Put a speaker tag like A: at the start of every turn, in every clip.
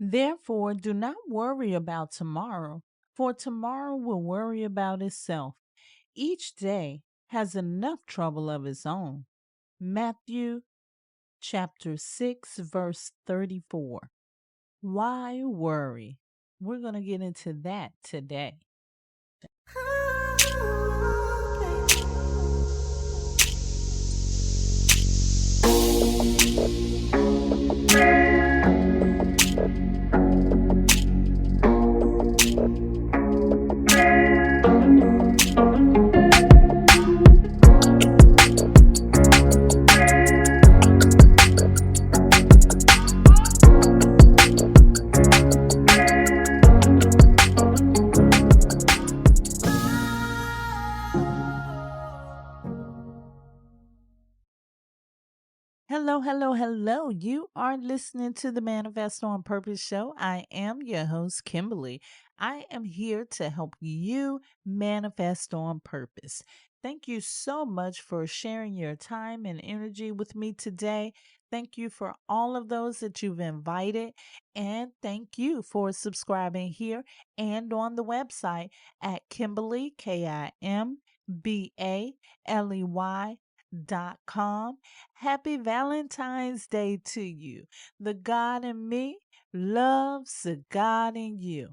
A: Therefore, do not worry about tomorrow, for tomorrow will worry about itself. Each day has enough trouble of its own. Matthew chapter 6, verse 34. Why worry? We're going to get into that today. Hello, hello, hello. You are listening to the Manifest on Purpose show. I am your host, Kimbaley. I am here to help you manifest on purpose. Thank you so much for sharing your time and energy with me today. Thank you for all of those that you've invited. And thank you for subscribing here and on the website at Kimbaley, KIMBALEY.com. Happy Valentine's Day to you. The God in me loves the God in you.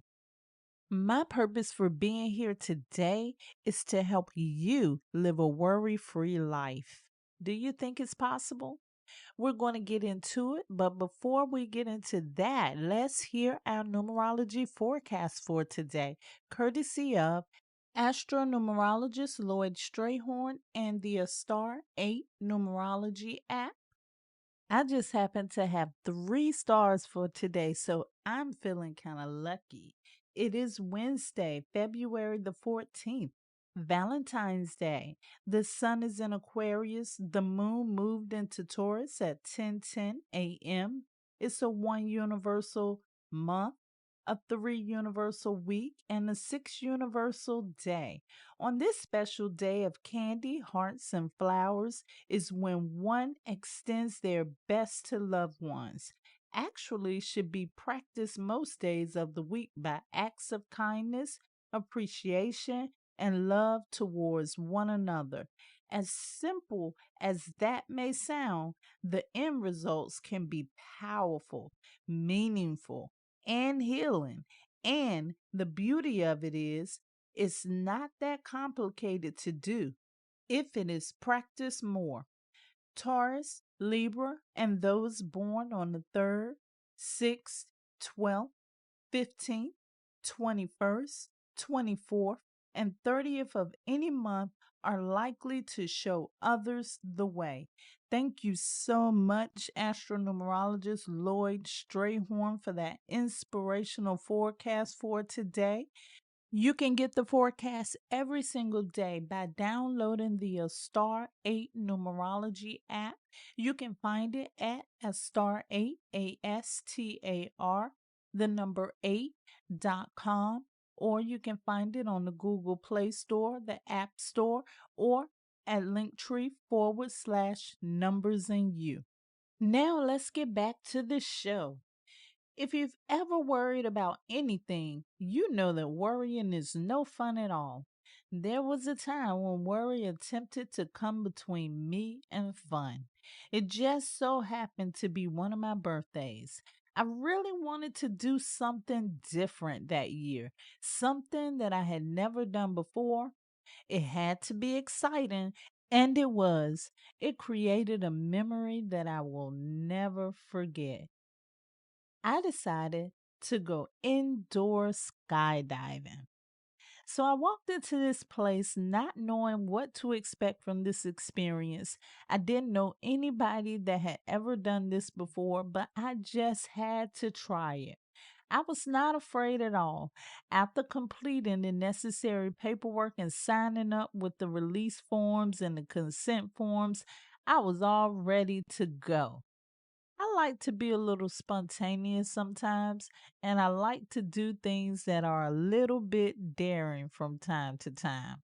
A: My purpose for being here today is to help you live a worry free life. Do you think it's possible? We're going to get into it, but before we get into that, let's hear our numerology forecast for today, courtesy of Astro-Numerologist LLoyd Strayhorn and the Star 8 Numerology app. I just happen to have 3 stars for today, so I'm feeling kind of lucky. It is Wednesday, February the 14th, Valentine's Day. The sun is in Aquarius. The moon moved into Taurus at 10:10 a.m. It's a 1 universal month, a 3 universal week, and a 6 universal day. On this special day of candy, hearts, and flowers, is when one extends their best to loved ones. Actually, should be practiced most days of the week by acts of kindness, appreciation, and love towards one another. As simple as that may sound, the end results can be powerful, meaningful, and healing. And the beauty of it is, it's not that complicated to do if it is practiced more. Taurus, Libra, and those born on the 3rd, 6th, 12th, 15th, 21st, 24th, and 30th of any month are likely to show others the way. Thank you so much, Astro-Numerologist LLoyd Strayhorn, for that inspirational forecast for today. You can get the forecast every single day by downloading the Star 8 Numerology app. You can find it at a Star 8, ASTAR, the number 8.com, or you can find it on the Google Play Store, the App Store, or at Linktree/numbers and you. Now let's get back to the show. If you've ever worried about anything, you know that worrying is no fun at all. There was a time when worry attempted to come between me and fun. It just so happened to be one of my birthdays. I really wanted to do something different that year, something that I had never done before. It had to be exciting, and it was. It created a memory that I will never forget. I decided to go indoor skydiving. So I walked into this place not knowing what to expect from this experience. I didn't know anybody that had ever done this before, but I just had to try it. I was not afraid at all. After completing the necessary paperwork and signing up with the release forms and the consent forms, I was all ready to go. I like to be a little spontaneous sometimes, and I like to do things that are a little bit daring from time to time.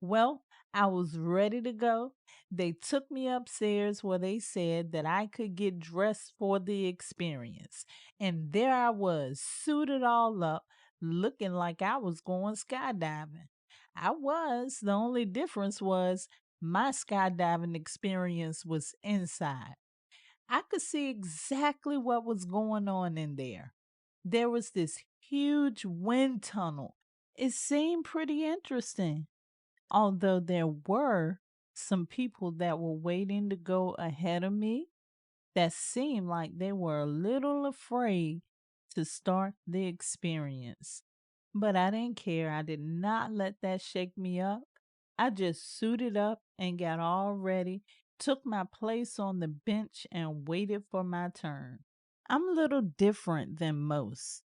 A: Well, I was ready to go. They took me upstairs where they said that I could get dressed for the experience. And there I was, suited all up, looking like I was going skydiving. I was. The only difference was my skydiving experience was inside. I could see exactly what was going on in there. There was this huge wind tunnel. It seemed pretty interesting, although there were some people that were waiting to go ahead of me that seemed like they were a little afraid to start the experience. But I didn't care. I did not let that shake me up. I just suited up and got all ready, took my place on the bench, and waited for my turn. I'm a little different than most.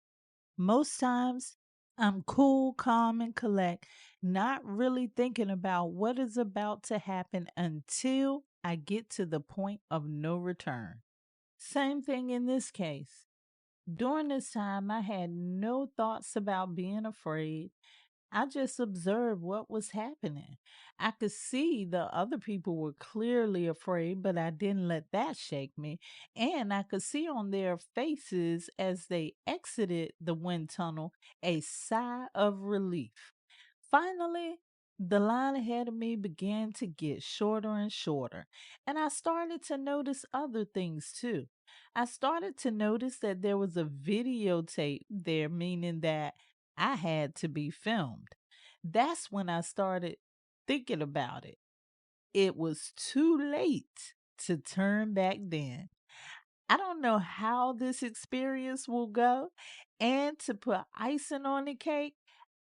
A: Most times, I'm cool, calm, and collect, not really thinking about what is about to happen until I get to the point of no return. Same thing in this case. During this time, I had no thoughts about being afraid. I just observed what was happening. I could see the other people were clearly afraid, but I didn't let that shake me. And I could see on their faces as they exited the wind tunnel a sigh of relief. Finally, the line ahead of me began to get shorter and shorter, and I started to notice other things too. I started to notice that there was a videotape there, meaning that I had to be filmed. That's when I started thinking about it. It was too late to turn back then. I don't know how this experience will go. And to put icing on the cake,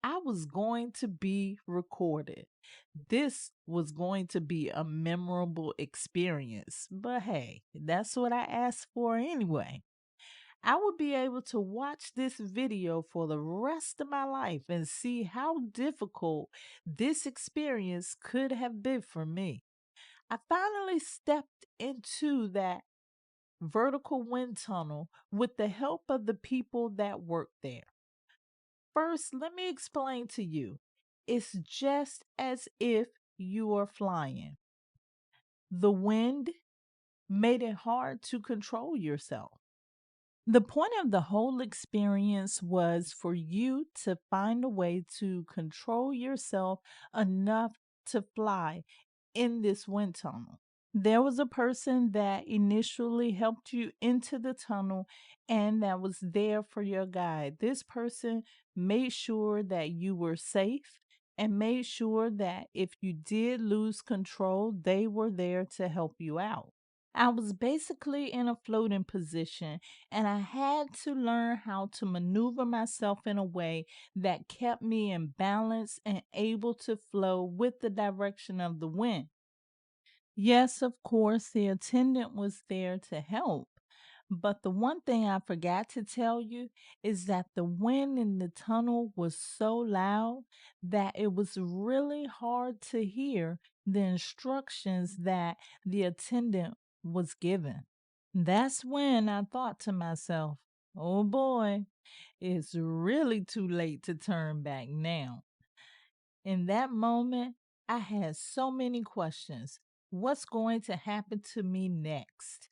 A: I was going to be recorded. This was going to be a memorable experience. But hey, that's what I asked for anyway. I would be able to watch this video for the rest of my life and see how difficult this experience could have been for me. I finally stepped into that vertical wind tunnel with the help of the people that work there. First, let me explain to you. It's just as if you are flying. The wind made it hard to control yourself. The point of the whole experience was for you to find a way to control yourself enough to fly in this wind tunnel. There was a person that initially helped you into the tunnel and that was there for your guide. This person made sure that you were safe and made sure that if you did lose control, they were there to help you out. I was basically in a floating position and I had to learn how to maneuver myself in a way that kept me in balance and able to flow with the direction of the wind. Yes, of course, the attendant was there to help. But the one thing I forgot to tell you is that the wind in the tunnel was so loud that it was really hard to hear the instructions that the attendant was given. That's when I thought to myself, oh boy, it's really too late to turn back now. In that moment, I had so many questions. What's going to happen to me next?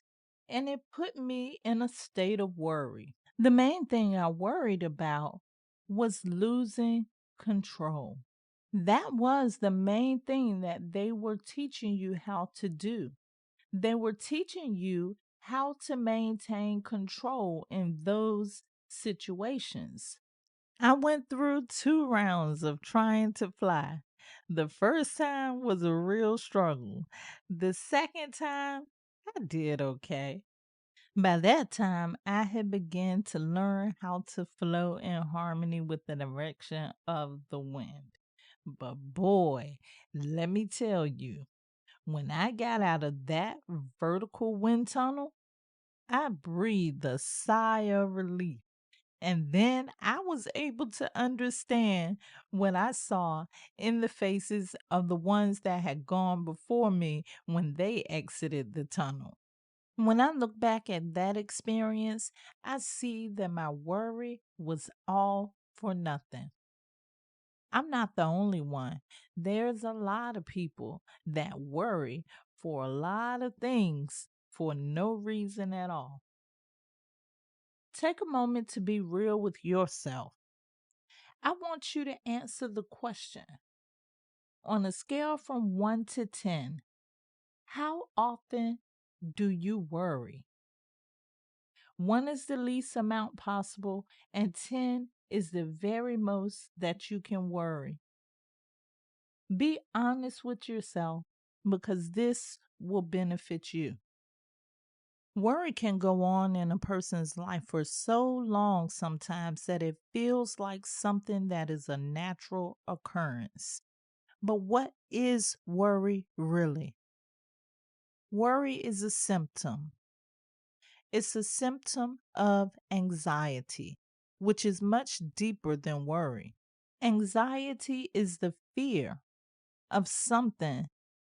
A: And it put me in a state of worry. The main thing I worried about was losing control. That was the main thing that they were teaching you how to do. They were teaching you how to maintain control in those situations. I went through 2 rounds of trying to fly. The first time was a real struggle. The second time, I did okay. By that time, I had begun to learn how to flow in harmony with the direction of the wind. But boy, let me tell you, when I got out of that vertical wind tunnel, I breathed a sigh of relief. And then I was able to understand what I saw in the faces of the ones that had gone before me when they exited the tunnel. When I look back at that experience, I see that my worry was all for nothing. I'm not the only one. There's a lot of people that worry for a lot of things for no reason at all. Take a moment to be real with yourself. I want you to answer the question on a scale from 1 to 10. How often do you worry? 1 is the least amount possible, and 10 is the very most that you can worry. Be honest with yourself because this will benefit you. Worry can go on in a person's life for so long sometimes that it feels like something that is a natural occurrence. But what is worry really? Worry is a symptom. It's a symptom of anxiety, which is much deeper than worry. Anxiety is the fear of something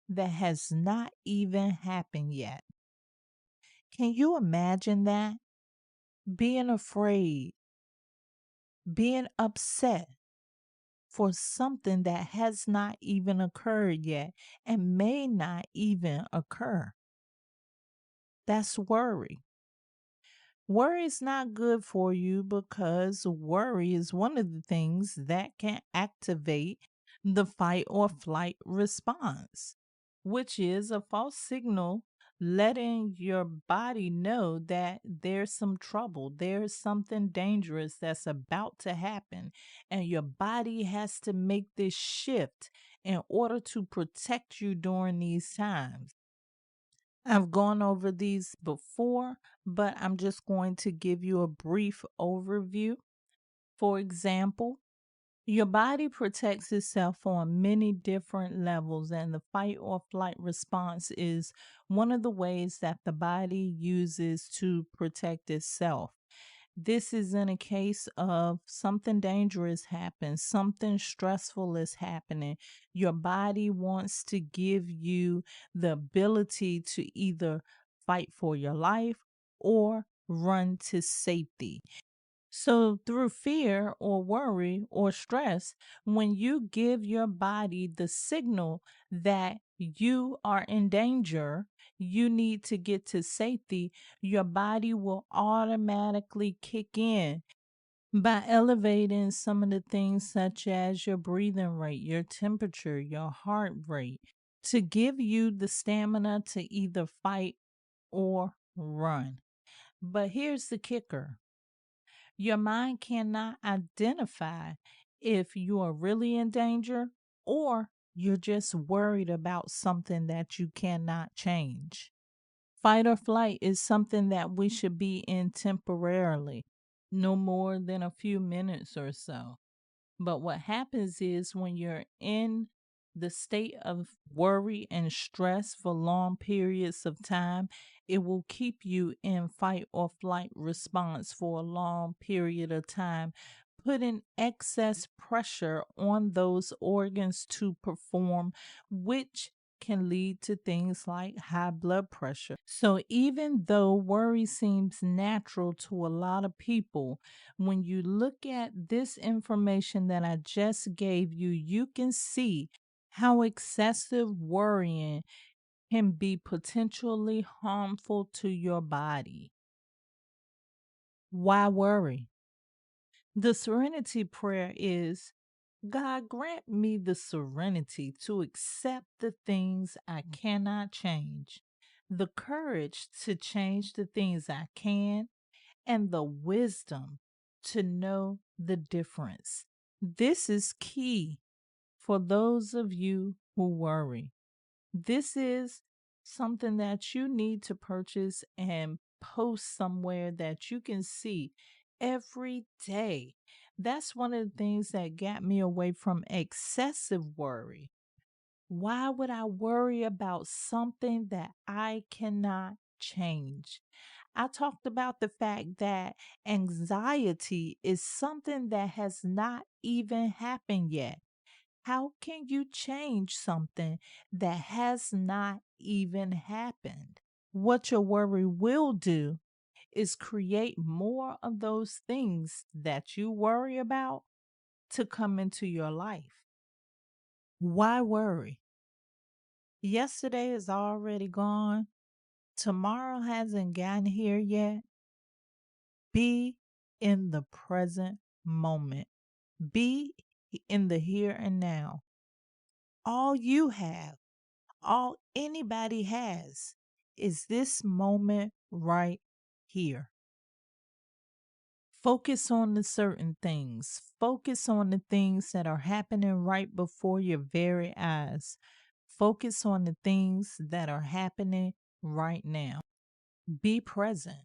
A: that has not even happened yet. Can you imagine that? Being afraid, being upset for something that has not even occurred yet and may not even occur. That's worry. Worry is not good for you because worry is one of the things that can activate the fight or flight response, which is a false signal letting your body know that there's some trouble, there's something dangerous that's about to happen, and your body has to make this shift in order to protect you during these times. I've gone over these before, but I'm just going to give you a brief overview. For example, your body protects itself on many different levels, and the fight or flight response is one of the ways that the body uses to protect itself. This is in a case of something dangerous happens, something stressful is happening. Your body wants to give you the ability to either fight for your life or run to safety. So, through fear or worry or stress, when you give your body the signal that you are in danger, you need to get to safety, your body will automatically kick in by elevating some of the things such as your breathing rate, your temperature, your heart rate, to give you the stamina to either fight or run. But here's the kicker. Your mind cannot identify if you are really in danger or you're just worried about something that you cannot change. Fight or flight is something that we should be in temporarily, no more than a few minutes or so. But what happens is when you're in the state of worry and stress for long periods of time, it will keep you in fight or flight response for a long period of time, putting excess pressure on those organs to perform, which can lead to things like high blood pressure. So, even though worry seems natural to a lot of people, when you look at this information that I just gave you, you can see how excessive worrying can be potentially harmful to your body. Why worry? The serenity prayer is, God, grant me the serenity to accept the things I cannot change, the courage to change the things I can, and the wisdom to know the difference. This is key for those of you who worry. This is something that you need to purchase and post somewhere that you can see every day. That's one of the things that got me away from excessive worry. Why would I worry about something that I cannot change? I talked about the fact that anxiety is something that has not even happened yet. How can you change something that has not even happened? What your worry will do is create more of those things that you worry about to come into your life. Why worry? Yesterday is already gone. Tomorrow hasn't gotten here yet. Be in the present moment. Be in the here and now. All you have, all anybody has, is this moment right here. Focus on the certain things. Focus on the things that are happening right before your very eyes. Focus on the things that are happening right now. Be present.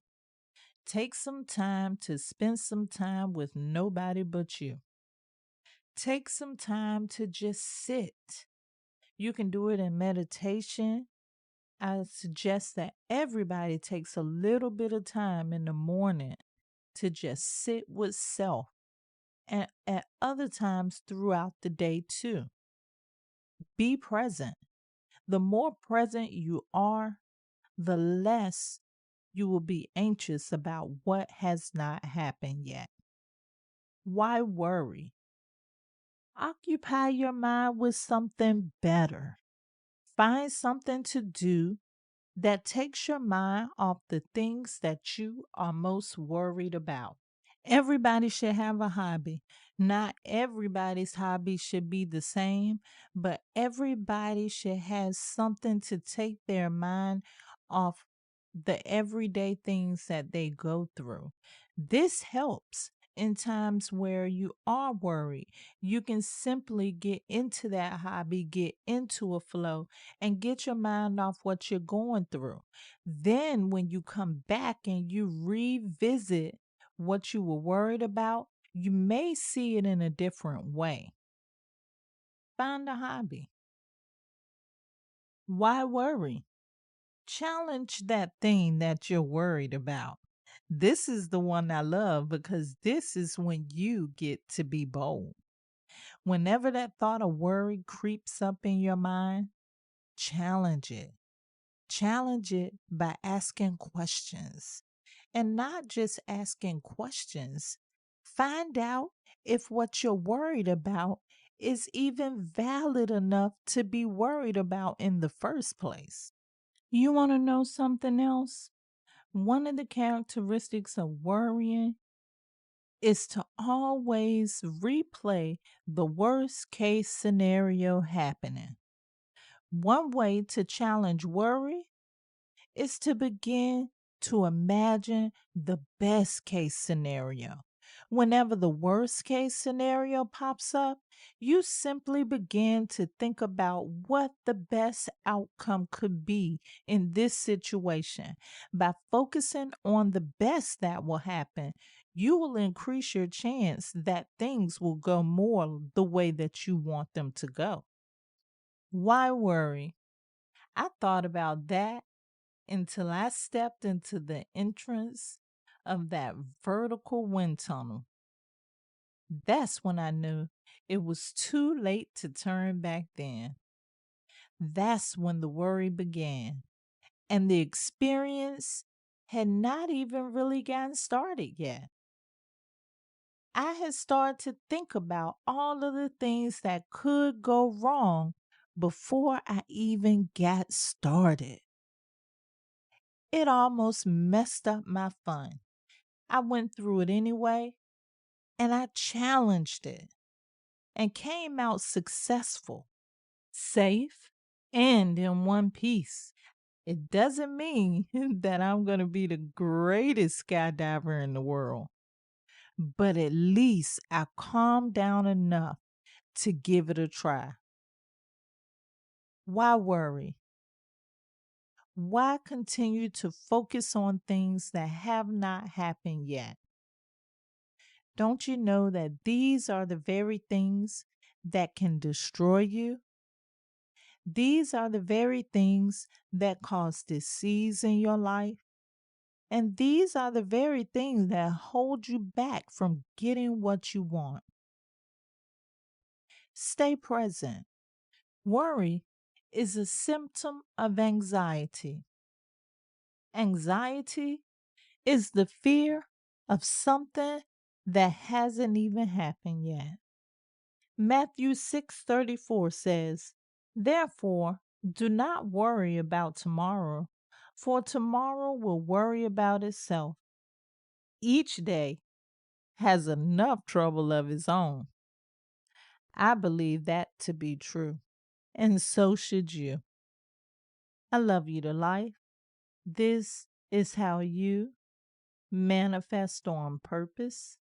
A: Take some time to spend some time with nobody but you. Take some time to just sit. You can do it in meditation. I suggest that everybody takes a little bit of time in the morning to just sit with self, and at other times throughout the day too. Be present. The more present you are, the less you will be anxious about what has not happened yet. Why worry? Occupy your mind with something better. Find something to do that takes your mind off the things that you are most worried about. Everybody should have a hobby. Not everybody's hobby should be the same, but everybody should have something to take their mind off the everyday things that they go through. This helps in times where you are worried. You can simply get into that hobby, get into a flow, and get your mind off what you're going through. Then, when you come back and you revisit what you were worried about, you may see it in a different way. Find a hobby. Why worry? Challenge that thing that you're worried about. This is the one I love because this is when you get to be bold. Whenever that thought of worry creeps up in your mind, challenge it. Challenge it by asking questions. And not just asking questions. Find out if what you're worried about is even valid enough to be worried about in the first place. You want to know something else? One of the characteristics of worrying is to always replay the worst case scenario happening. One way to challenge worry is to begin to imagine the best case scenario. Whenever the worst case scenario pops up, you simply begin to think about what the best outcome could be in this situation. By focusing on the best that will happen, you will increase your chance that things will go more the way that you want them to go. Why worry? I thought about that until I stepped into the entrance of that vertical wind tunnel. That's when I knew it was too late to turn back then. That's when the worry began. And the experience had not even really gotten started yet. I had started to think about all of the things that could go wrong before I even got started. It almost messed up my fun. I went through it anyway, and I challenged it and came out successful, safe, and in one piece. It doesn't mean that I'm going to be the greatest skydiver in the world, but at least I calmed down enough to give it a try. Why worry? Why continue to focus on things that have not happened yet? Don't you know that these are the very things that can destroy you? These are the very things that cause disease in your life. And these are the very things that hold you back from getting what you want. Stay present. Worry is a symptom of anxiety. Anxiety is the fear of something that hasn't even happened yet. Matthew 6:34 says, "Therefore, do not worry about tomorrow, for tomorrow will worry about itself. Each day has enough trouble of its own." I believe that to be true, and so should you. I love you to life. This is how you manifest on purpose.